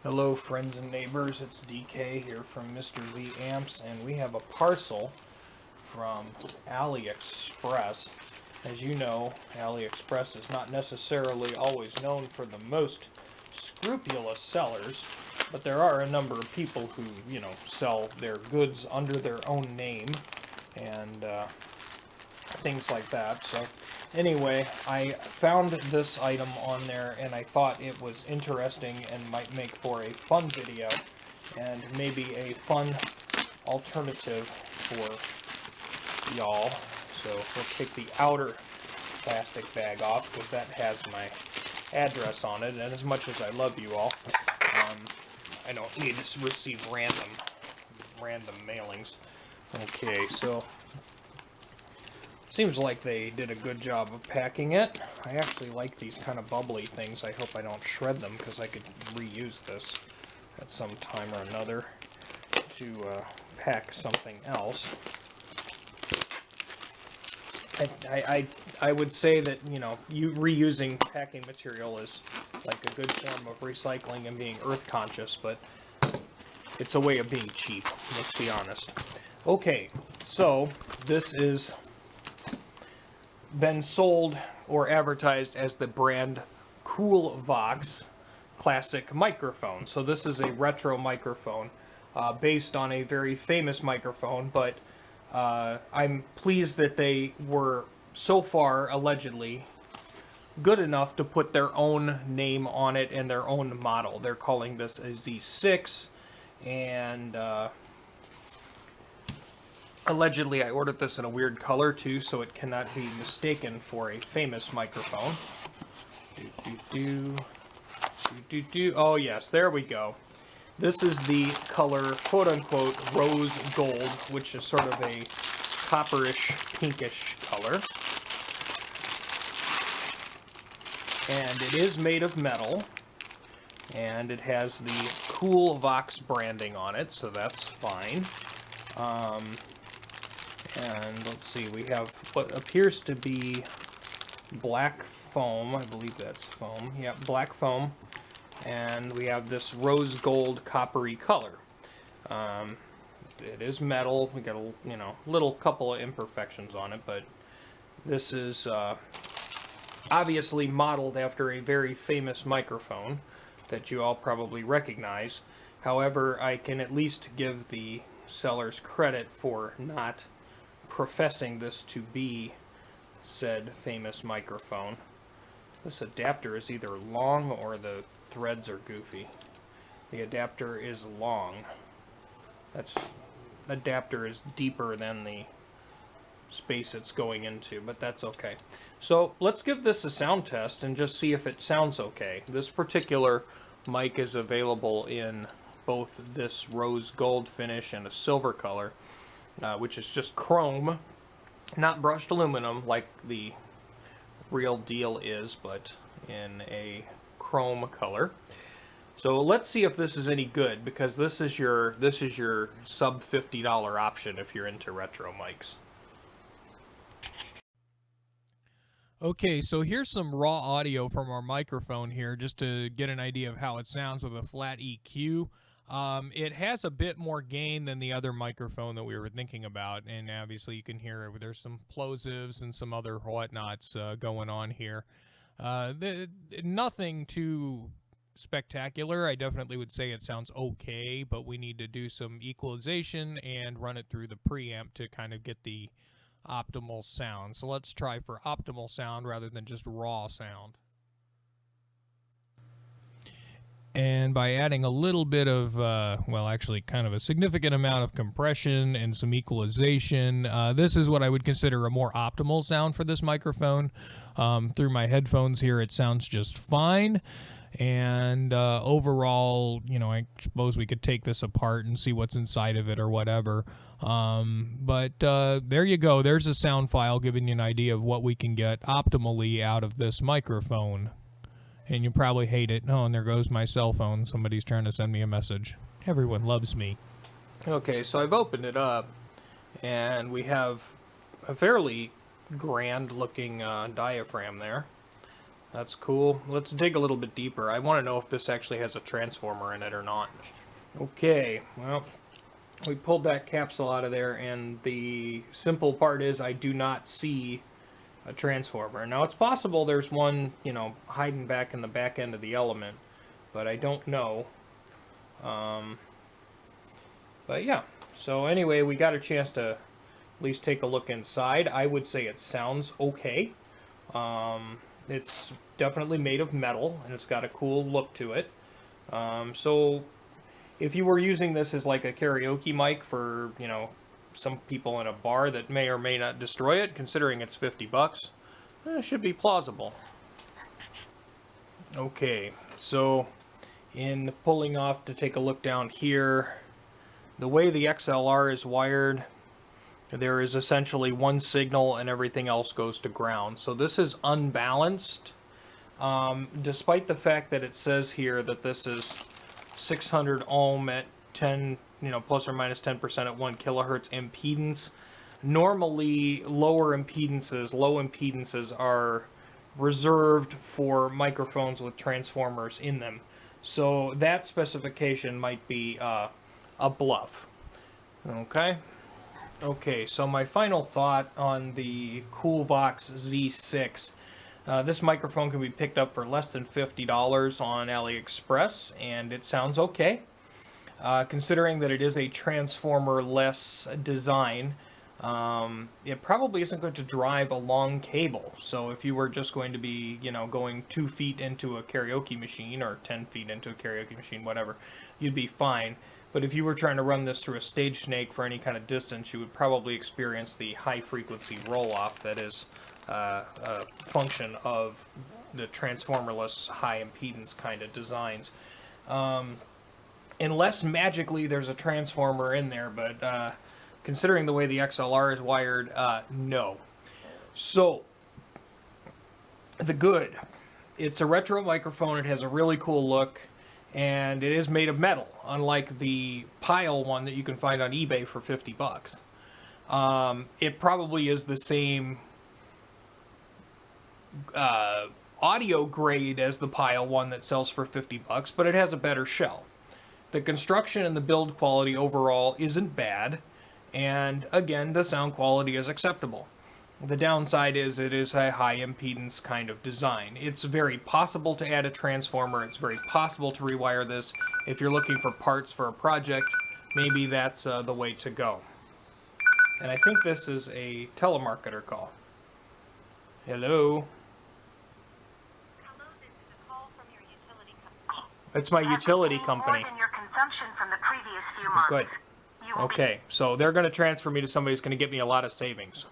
Hello friends and neighbors, it's DK here from Mr. V Amps, and we have a parcel from Aliexpress. As you know, Aliexpress is not necessarily always known for the most scrupulous sellers, but there are a number of people who, sell their goods under their own name and things like that. So anyway, I found this item on there and I thought it was interesting and might make for a fun video and maybe a fun alternative for y'all. So we'll take the outer plastic bag off because that has my address on it, and as much as I love you all, I don't need to receive random mailings. Okay, so seems like they did a good job of packing it. I actually like these kind of bubbly things. I hope I don't shred them because I could reuse this at some time or another to pack something else. I would say that, you reusing packing material is like a good form of recycling and being earth conscious, but it's a way of being cheap, let's be honest. Okay, so this is been sold or advertised as the brand Coolvox classic microphone. So this is a retro microphone based on a very famous microphone, but I'm pleased that they were so far allegedly good enough to put their own name on it and their own model. They're calling this a Z6, and allegedly, I ordered this in a weird color too, so it cannot be mistaken for a famous microphone. Oh yes, there we go. This is the color, quote-unquote, rose gold, which is sort of a copperish, pinkish color. And it is made of metal, and it has the Coolvox branding on it, so that's fine. And let's see, we have what appears to be black foam. I believe that's foam. Yeah, black foam. And we have this rose gold coppery color. It is metal. We got a little couple of imperfections on it, but this is obviously modeled after a very famous microphone that you all probably recognize. However, I can at least give the sellers credit for not professing this to be said famous microphone. This adapter is either long or the threads are goofy. The adapter is long. Adapter is deeper than the space it's going into, but that's okay. So let's give this a sound test and just see if it sounds okay. This particular mic is available in both this rose gold finish and a silver color, which is just chrome, not brushed aluminum like the real deal is, but in a chrome color. So let's see if this is any good, because this is your sub $50 option if you're into retro mics. Okay, so here's some raw audio from our microphone here, just to get an idea of how it sounds with a flat EQ. It has a bit more gain than the other microphone that we were thinking about, and obviously you can hear there's some plosives and some other whatnots going on here. Nothing too spectacular. I definitely would say it sounds okay, but we need to do some equalization and run it through the preamp to kind of get the optimal sound. So let's try for optimal sound rather than just raw sound. And by adding a little bit of, well, actually kind of a significant amount of compression and some equalization, this is what I would consider a more optimal sound for this microphone. Through my headphones here, it sounds just fine. And overall, I suppose we could take this apart and see what's inside of it or whatever. But there you go. There's a sound file giving you an idea of what we can get optimally out of this microphone. And you probably hate it. Oh, and there goes my cell phone. Somebody's trying to send me a message. Everyone loves me. Okay, so I've opened it up, and we have a fairly grand-looking diaphragm there. That's cool. Let's dig a little bit deeper. I want to know if this actually has a transformer in it or not. Okay, well, we pulled that capsule out of there, and the simple part is I do not see a transformer. Now, it's possible there's one, you know, hiding back in the back end of the element, but I don't know. But yeah, so anyway, we got a chance to at least take a look inside. I would say it sounds okay. It's definitely made of metal, and it's got a cool look to it. So if you were using this as like a karaoke mic for, you know, some people in a bar that may or may not destroy it, considering it's 50 bucks, it should be plausible. Okay, so in pulling off to take a look down here, the way the XLR is wired, there is essentially one signal and everything else goes to ground. So this is unbalanced, despite the fact that it says here that this is 600 ohm at 10, you know, plus or minus 10% at 1 kilohertz impedance. Normally, low impedances are reserved for microphones with transformers in them. So that specification might be a bluff. Okay. Okay, so my final thought on the Coolvox Z6. This microphone can be picked up for less than $50 on Aliexpress, and it sounds okay. Considering that it is a transformer-less design, it probably isn't going to drive a long cable. So if you were just going to be, you know, going 2 feet into a karaoke machine, or 10 feet into a karaoke machine, whatever, you'd be fine. But if you were trying to run this through a stage snake for any kind of distance, you would probably experience the high-frequency roll-off that is a function of the transformerless high-impedance kind of designs. Unless magically there's a transformer in there, but considering the way the XLR is wired, no. So, the good. It's a retro microphone, it has a really cool look, and it is made of metal, unlike the pile one that you can find on eBay for 50 bucks. It probably is the same audio grade as the pile one that sells for 50 bucks, but it has a better shell. The construction and the build quality overall isn't bad, and again, the sound quality is acceptable. The downside is it is a high impedance kind of design. It's very possible to add a transformer. It's very possible to rewire this. If you're looking for parts for a project, maybe that's the way to go. And I think this is a telemarketer call. Hello? Hello, this is a call from your utility company. It's my utility company. More than your consumption from the previous few months. Good. Okay, so they're going to transfer me to somebody who's going to get me a lot of savings.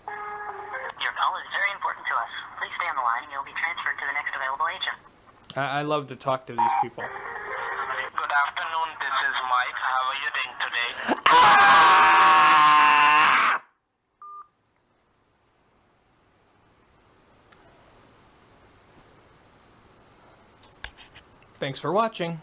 Your call is very important to us. Please stay on the line and you'll be transferred to the next available agent. I love to talk to these people. Good afternoon, this is Mike. How are you doing today? Thanks for watching.